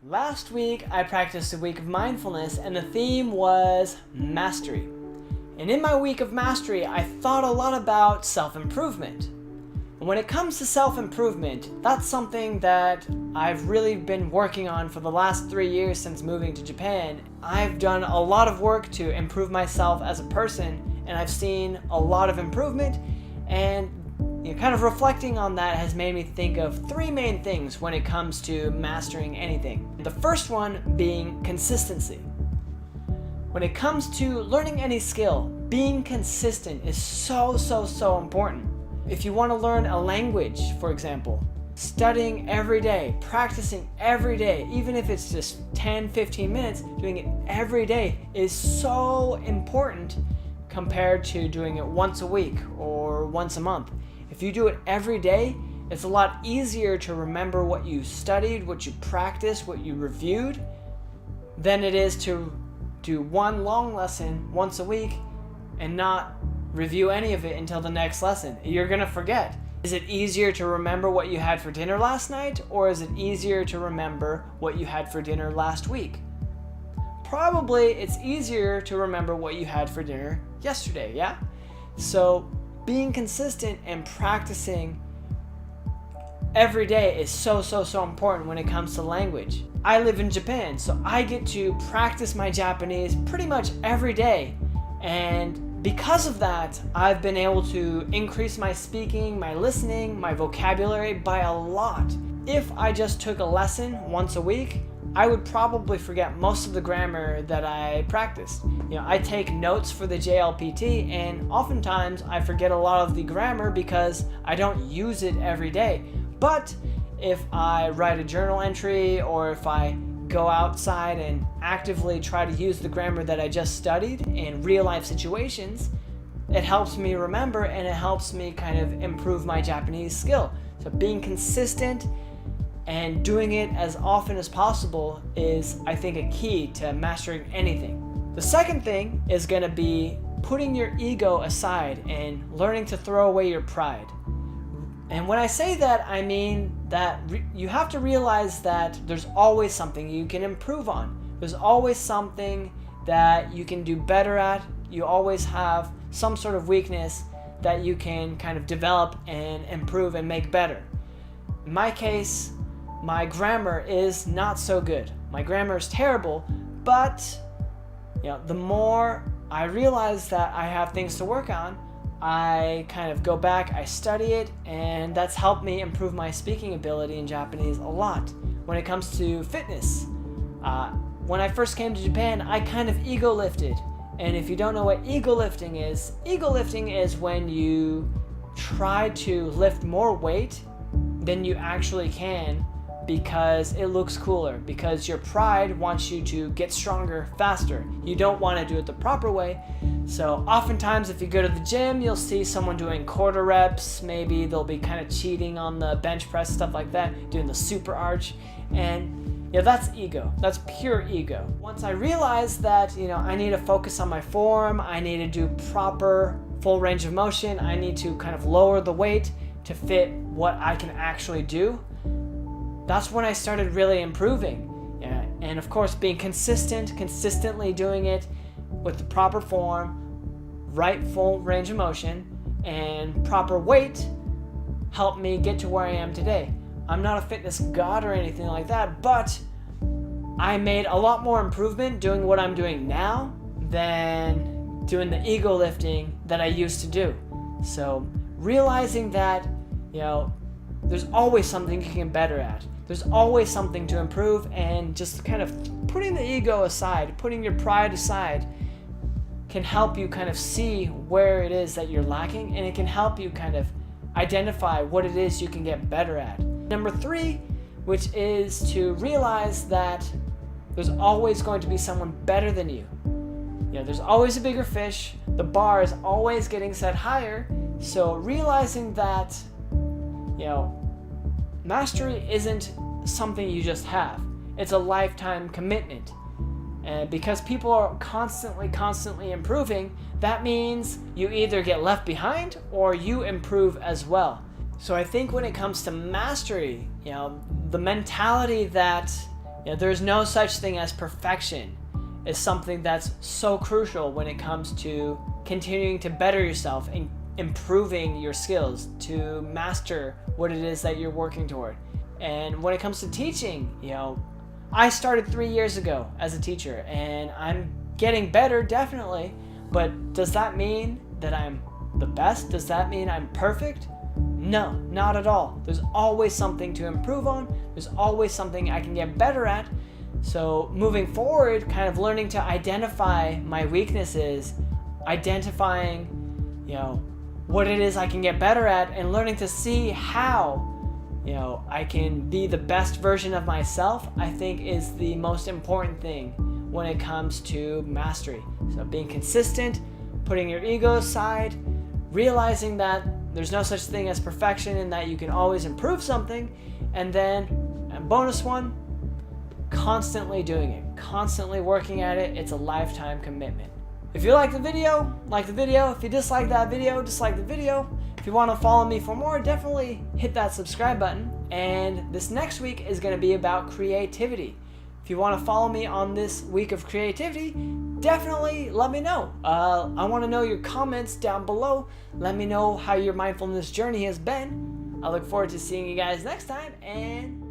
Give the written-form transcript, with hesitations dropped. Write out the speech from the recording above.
Last week, I practiced a week of mindfulness, and the theme was mastery. And in my week of mastery, I thought a lot about self-improvement. And when it comes to self-improvement, that's something that I've really been working on for the last 3 years since moving to Japan. I've done a lot of work to improve myself as a person, and I've seen a lot of improvement, and kind of reflecting on that has made me think of 3 main things when it comes to mastering anything. The first one being consistency. When it comes to learning any skill, being consistent is so important. If you want to learn a language, for example, studying every day, practicing every day, even if it's just 10-15 minutes, doing it every day is so important compared to doing it once a week or once a month. If you do it every day, it's a lot easier to remember what you studied, what you practiced, what you reviewed, than it is to do one long lesson once a week and not review any of it until the next lesson. You're gonna forget. Is it easier to remember what you had for dinner last night, or is it easier to remember what you had for dinner last week? Probably it's easier to remember what you had for dinner yesterday, yeah? So being consistent and practicing every day is so important when it comes to language. I live in Japan, so I get to practice my Japanese pretty much every day. And because of that, I've been able to increase my speaking, my listening, my vocabulary by a lot. If I just took a lesson once a week, I would probably forget most of the grammar that I practiced. I take notes for the JLPT, and oftentimes I forget a lot of the grammar because I don't use it every day. But if I write a journal entry, or if I go outside and actively try to use the grammar that I just studied in real life situations, it helps me remember, and it helps me kind of improve my Japanese skill. So being consistent and doing it as often as possible is, I think, a key to mastering anything. The second thing is going to be putting your ego aside and learning to throw away your pride. And when I say that, I mean that you have to realize that there's always something you can improve on. There's always something that you can do better at. You always have some sort of weakness that you can kind of develop and improve and make better. In my case, my grammar is not so good. My grammar is terrible, but the more I realize that I have things to work on, I kind of go back, I study it, and that's helped me improve my speaking ability in Japanese a lot. When it comes to fitness, when I first came to Japan, I kind of ego lifted. And if you don't know what ego lifting is when you try to lift more weight than you actually can, because it looks cooler, because your pride wants you to get stronger faster. You don't want to do it the proper way. So oftentimes if you go to the gym, you'll see someone doing quarter reps. Maybe they'll be kind of cheating on the bench press, stuff like that, doing the super arch. And that's ego. That's pure ego. Once I realized that I need to focus on my form, I need to do proper full range of motion, I need to kind of lower the weight to fit what I can actually do, that's when I started really improving. And of course, being consistently doing it with the proper form, right full range of motion, and proper weight helped me get to where I am today. I'm not a fitness god or anything like that, but I made a lot more improvement doing what I'm doing now than doing the ego lifting that I used to do. So realizing that, there's always something you can get better at. There's always something to improve, and just kind of putting the ego aside, putting your pride aside, can help you kind of see where it is that you're lacking, and it can help you kind of identify what it is you can get better at. Number 3, which is to realize that there's always going to be someone better than you. There's always a bigger fish. The bar is always getting set higher. So realizing that, mastery isn't something you just have. It's a lifetime commitment. And because people are constantly improving, that means you either get left behind or you improve as well. So I think when it comes to mastery, the mentality that There's no such thing as perfection. It's something that's so crucial when it comes to continuing to better yourself and improving your skills to master what it is that you're working toward. And when it comes to teaching, I started 3 years ago as a teacher, and I'm getting better, definitely. But does that mean that I'm the best? Does that mean I'm perfect? No, not at all. There's always something to improve on. There's always something I can get better at. So moving forward, kind of learning to identify my weaknesses, identifying, what it is I can get better at, and learning to see how, I can be the best version of myself, I think is the most important thing when it comes to mastery. So being consistent, putting your ego aside, realizing that there's no such thing as perfection and that you can always improve something, and then a bonus one, constantly doing it, constantly working at it. It's a lifetime commitment. If you like the video, like the video. If you dislike that video, dislike the video. If you want to follow me for more, definitely hit that subscribe button. And this next week is going to be about creativity. If you want to follow me on this week of creativity, definitely let me know. I want to know your comments down below. Let me know how your mindfulness journey has been. I look forward to seeing you guys next time, and